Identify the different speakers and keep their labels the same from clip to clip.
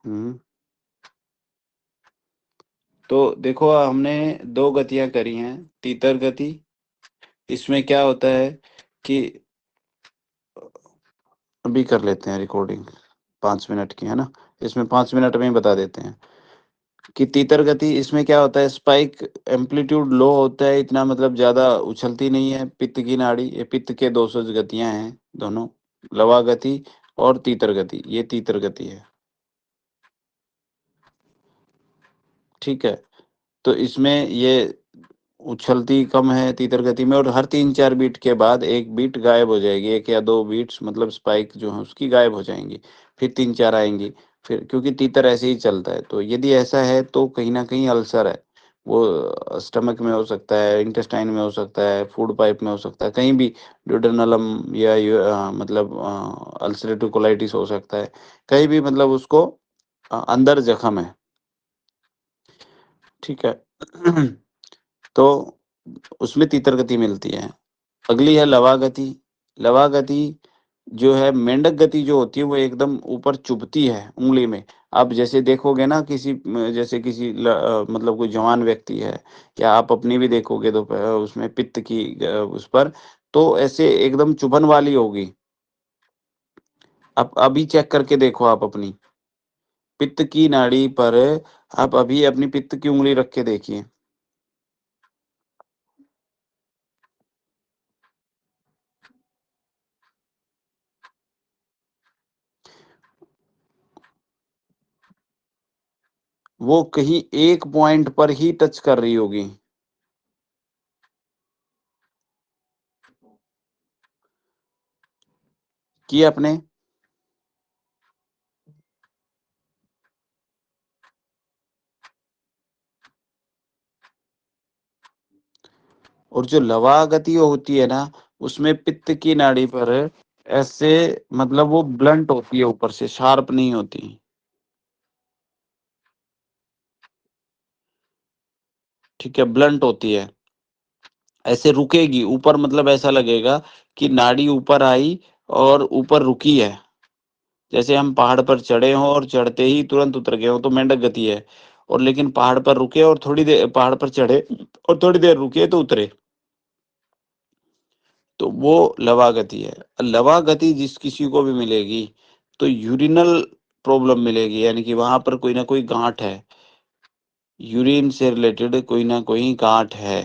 Speaker 1: हम्म। तो देखो हमने दो गतियां करी हैं। तीतर गति, इसमें क्या होता है कि अभी कर लेते हैं रिकॉर्डिंग 5 मिनट की, है ना। इसमें 5 मिनट में ही बता देते हैं कि तीतर गति, इसमें क्या होता है, स्पाइक एम्पलीट्यूड लो होता है, इतना मतलब ज्यादा उछलती नहीं है। पित्त की नाड़ी, ये पित्त के 200 गतियां हैं दोनों, लवा गति और तीतर गति, ये तीतर गति है। ठीक है। तो इसमें ये उछलती कम है तीतर गति में, और हर 3-4 बीट के बाद एक बीट गायब हो जाएगी, एक या दो बीट्स मतलब स्पाइक जो है उसकी गायब हो जाएंगी, फिर 3-4 आएंगी। फिर क्योंकि तीतर ऐसे ही चलता है, तो यदि ऐसा है तो कहीं ना कहीं अल्सर है। वो स्टमक में हो सकता है, इंटेस्टाइन में हो सकता है, फूड पाइप में हो सकता है, कहीं भी ड्यूडेनलम या मतलब अल्सरेटिव कोलाइटिस हो सकता है, कहीं भी मतलब उसको अंदर जख्म है। ठीक है। तो उसमें तीतर गति मिलती है। अगली है लवा गति। लवा गति जो है, मेंढक गति जो होती है वो एकदम ऊपर चुभती है उंगली में। आप जैसे देखोगे ना किसी जैसे किसी मतलब कोई जवान व्यक्ति है, या आप अपनी भी देखोगे तो उसमें पित्त की उस पर, तो ऐसे एकदम चुभन वाली होगी। आप अभी चेक करके देखो, आप अपनी पित्त की नाड़ी पर आप अभी अपनी पित्त की उंगली रख के देखिए। वो कहीं एक पॉइंट पर ही टच कर रही होगी। कि आपने और जो लवा गति होती है ना, उसमें पित्त की नाड़ी पर ऐसे मतलब वो ब्लंट होती है, ऊपर से शार्प नहीं होती। ठीक है, ब्लंट होती है, ऐसे रुकेगी ऊपर, मतलब ऐसा लगेगा कि नाड़ी ऊपर आई और ऊपर रुकी है। जैसे हम पहाड़ पर चढ़े हों और चढ़ते ही तुरंत उतर गए हो, तो मेंढक गति है। और लेकिन पहाड़ पर रुके और थोड़ी देर, पहाड़ पर चढ़े और थोड़ी देर रुके तो उतरे, तो वो लवा गति है। लवा गति जिस किसी को भी मिलेगी तो यूरिनल प्रॉब्लम मिलेगी, यानी कि वहां पर कोई ना कोई गांठ है, यूरिन से रिलेटेड कोई ना कोई गांठ है।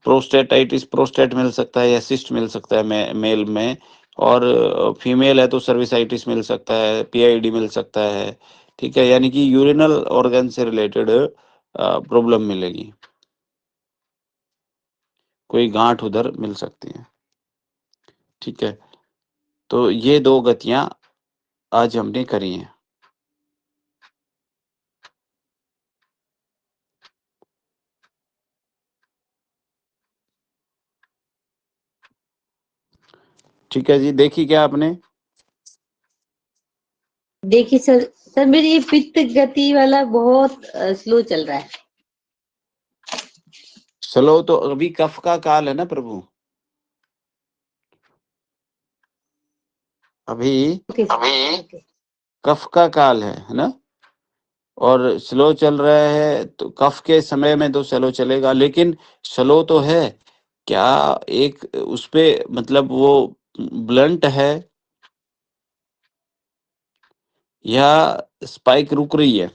Speaker 1: प्रोस्टेटाइटिस, प्रोस्टेट मिल सकता है या सिस्ट मिल सकता है मेल में, और फीमेल है तो सर्विसाइटिस मिल सकता है, पीआईडी मिल सकता है। ठीक है, यानी कि यूरिनल ऑर्गन से रिलेटेड प्रॉब्लम मिलेगी, कोई गांठ उधर मिल सकती है। ठीक है। तो ये दो गतियां आज हमने करी हैं। ठीक है जी, देखी क्या आपने?
Speaker 2: देखिए सर, सर मेरी ये पित्त गति वाला बहुत स्लो चल रहा है।
Speaker 1: स्लो तो अभी कफ का काल है ना प्रभु, अभी
Speaker 2: अभी
Speaker 1: कफ का काल है ना। और स्लो चल रहा है तो कफ के समय में तो स्लो चलेगा, लेकिन स्लो तो है क्या, एक उस पे मतलब वो ब्लंट है या स्पाइक रुक रही है?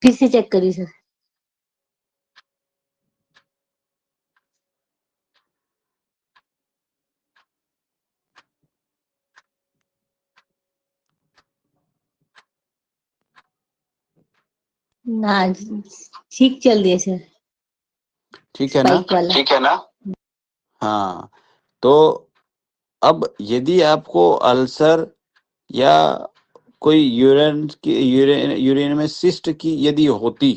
Speaker 2: फिर से चेक करिए सर। ना, ठीक चल रही है सर,
Speaker 1: ठीक है ना।
Speaker 2: स्पाइक वाला। ठीक है ना।
Speaker 1: हाँ। तो अब यदि आपको अल्सर या कोई यूरिन में सिस्ट की यदि होती,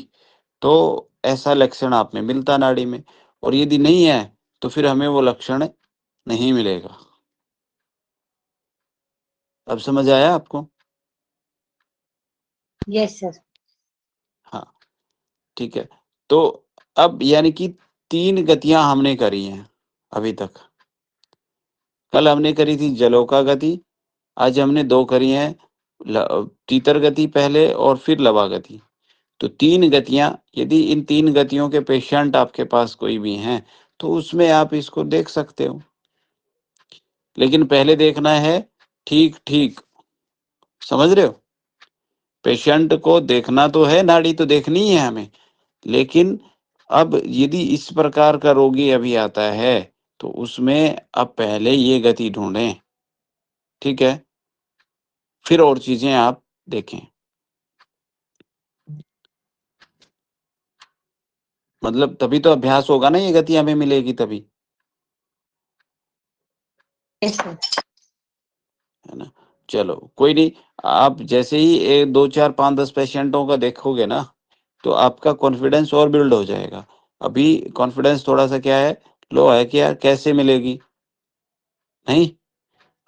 Speaker 1: तो ऐसा लक्षण आप में मिलता नाड़ी में, और यदि नहीं है तो फिर हमें वो लक्षण नहीं मिलेगा। अब समझ आया आपको?
Speaker 2: Yes sir.
Speaker 1: हाँ। ठीक है। तो अब यानी कि 3 गतियां हमने करी हैं। अभी तक। कल हमने करी थी जलोका गति, आज हमने 2 करी हैं तीतर गति पहले और फिर लवा गति। तो 3 गतियाँ, यदि इन 3 गतियों के पेशेंट आपके पास कोई भी हैं, तो उसमें आप इसको देख सकते हो। लेकिन पहले देखना है ठीक-ठीक, समझ रहे हो? पेशेंट को देखना तो है, नाड़ी तो देखनी ही है हमें, लेकिन अब यदि इस प्रकार का रोगी अभी आता है, तो उसमें आप पहले ये गति ढूँढें, ठीक है? फिर और चीज़ें आप देखें। मतलब तभी तो अभ्यास होगा ना, ये गति हमें मिलेगी तभी,
Speaker 2: यस सर।
Speaker 1: है ना? चलो, कोई नहीं, आप जैसे ही 2, 4, 5, 10 पेशेंटों का देखोगे ना, तो आपका कॉन्फिडेंस और बिल्ड हो जाएगा। अभी कॉन्फिडेंस थोड़ा-सा क्या है, लो है कि यार कैसे मिलेगी? नहीं,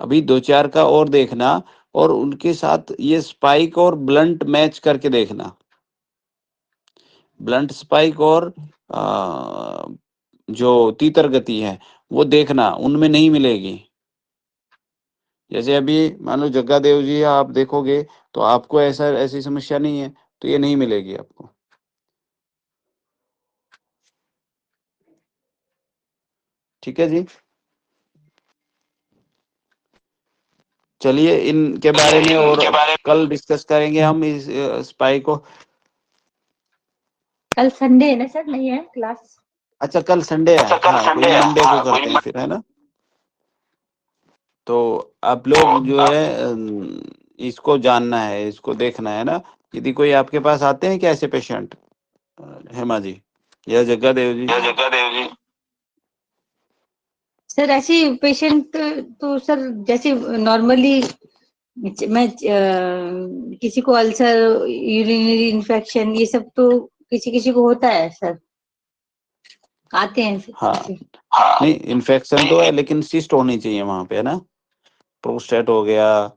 Speaker 1: अभी 2-4 का और देखना और उनके साथ ये स्पाइक और ब्लंट मैच करके देखना। ब्लंट स्पाइक और जो तीतर गति है, वो देखना, उनमें नहीं मिलेगी। जैसे अभी मान लो जग्गादेव जी आप देखोगे, तो आपको ऐसी समस्या नहीं है, तो ये नहीं मिलेगी आपको। ठीक है जी? चलिए इनके बारे में और कल डिस्कस करेंगे हम इस स्पाइक को।
Speaker 2: कल संडे है ना सर, नहीं है क्लास?
Speaker 1: अच्छा, कल संडे है, हाँ, कोई मंडे को करते हैं फिर, है ना? तो आप लोग जो है इसको जानना है, इसको देखना है ना? यदि कोई आपके पास आते हैं क्या ऐसे पेशेंट, हेमा जी या जग्गादेव जी?
Speaker 2: सर ऐसे पेशेंट तो सर जैसे नॉर्मली मैं किसी को अल्सर, यूरिनरी इन्फेक्शन, ये सब तो किसी किसी को होता है सर, आते हैं
Speaker 1: हाँ,
Speaker 2: ऐसे।
Speaker 1: नहीं इन्फेक्शन तो है, लेकिन सिस्ट होनी चाहिए वहाँ पे, है ना? प्रोस्टेट हो गया,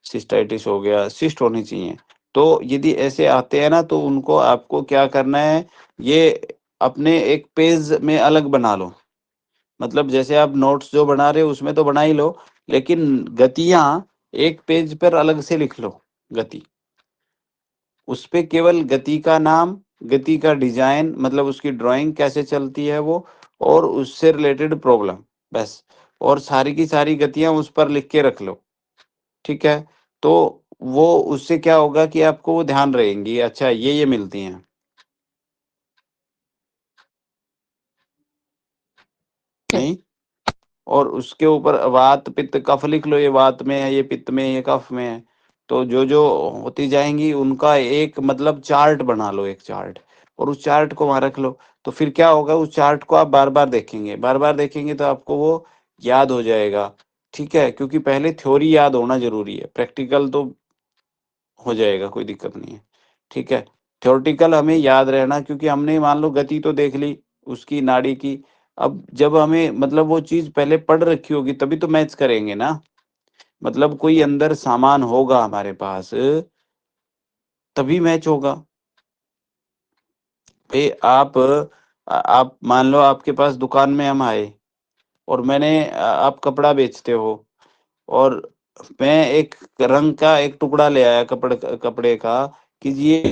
Speaker 1: सिस्टाइटिस हो गया, सिस्ट होनी चाहिए। तो यदि ऐसे आते हैं ना, तो उनको आपको क्या करना है, ये अपने एक पेज में अलग बना लो। मतलब जैसे आप नोट्स जो बना रहे हो उसमें तो बना ही लो, लेकिन गतियाँ एक पेज पर अलग से लिख लो, गति। उसपे केवल गति का नाम, गति का डिज़ाइन, मतलब उसकी ड्राइंग कैसे चलती है वो, और उससे रिलेटेड प्रॉब्लम, बस। और सारी की सारी गतियाँ उस पर लिख के रख लो, ठीक है? तो वो उससे क्या होगा कि आपको वो ध्यान रहेंगी, अच्छा ये मिलती हैं। नहीं? और उसके ऊपर वात, पित्त, कफ लिख लो, ये वात में है, ये पित्त में है, ये कफ में है। तो जो-जो होती जाएँगी उनका एक मतलब चार्ट बना लो, एक चार्ट, और उस चार्ट को वहाँ रख लो। तो फिर क्या होगा, उस चार्ट को आप बार-बार देखेंगे, बार-बार देखेंगे तो आपको वो याद हो जाएगा, ठीक है? क्योंकि पहले थ्योरी याद होना ज़रूरी है, प्रैक्टिकल तो हो जाएगा, कोई दिक्कत नहीं है, ठीक है? थ्योरेटिकल हमें याद रहना, क्योंकि हमने मान लो गति तो देख ली उसकी नाड़ी की, अब जब हमें मतलब वो चीज़ पहले पढ़ रखी होगी तभी तो मैच करेंगे ना। मतलब कोई अंदर सामान होगा हमारे पास, तभी मैच होगा। भई आप मान लो आपके पास दुकान में हम आए और आप कपड़ा बेचते हो और मैं एक रंग का एक टुकड़ा ले आया कपड़े का कि ये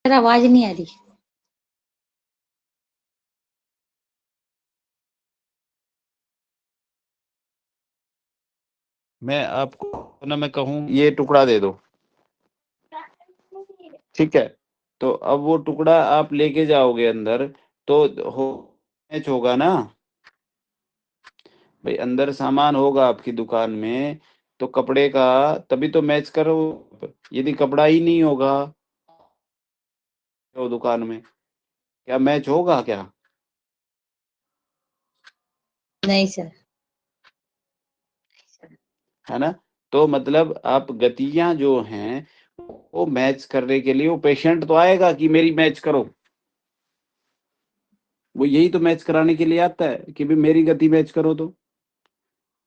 Speaker 2: सर आवाज नहीं आ रही।
Speaker 1: मैं आपको ना मैं कहूँ ये टुकड़ा दे दो, ठीक है? तो अब वो टुकड़ा आप लेके जाओगे अंदर, तो हो मैच होगा ना? भाई अंदर सामान होगा आपकी दुकान में, तो कपड़े का, तभी तो मैच करो। यदि कपड़ा ही नहीं होगा वो दुकान में, क्या मैच होगा क्या?
Speaker 2: नहीं सर।
Speaker 1: है ना? तो मतलब आप गतियाँ जो हैं, वो मैच करने के लिए वो पेशेंट तो आएगा कि मेरी मैच करो। वो यही तो मैच कराने के लिए आता है कि भई मेरी गति मैच करो तो।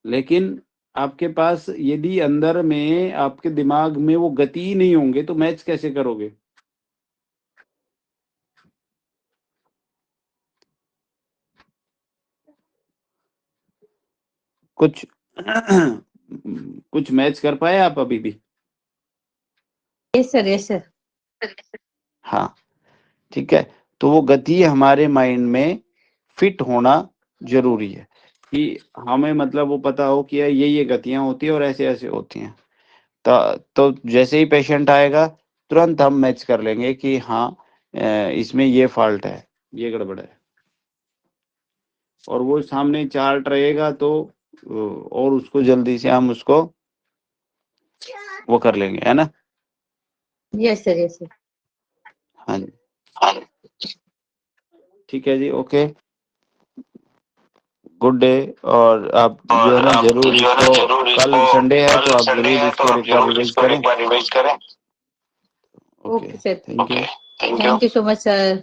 Speaker 1: लेकिन आपके पास यदि अंदर में आपके दिमाग में वो गति ही नहीं होंगे, तो मैच कैसे करोगे? कुछ कुछ मैच कर पाए आप अभी भी?
Speaker 2: Yes sir, yes sir.
Speaker 1: हाँ, ठीक है। तो वो गति हमारे माइंड में फिट होना जरूरी है कि हमें मतलब वो पता हो कि ये गतियां होती है और ऐसे ऐसे होती हैं। तो जैसे ही पेशेंट आएगा तुरंत हम मैच कर लेंगे कि हाँ इसमें ये फॉल्ट है, ये गड़बड़ है, और वो सामने चार्ट रहेगा तो और उसको जल्दी से हम उसको वो कर लेंगे, है ना?
Speaker 2: Yes sir, yes sir.
Speaker 1: हाँ जी, ठीक है जी, ओके, गुड डे। और आप जो है ना जरूर इसको, कल संडे है तो आप जरूर इसको एक बार रिवाइज करें।
Speaker 2: Okay sir,
Speaker 1: thank you.
Speaker 2: Thank you so much sir.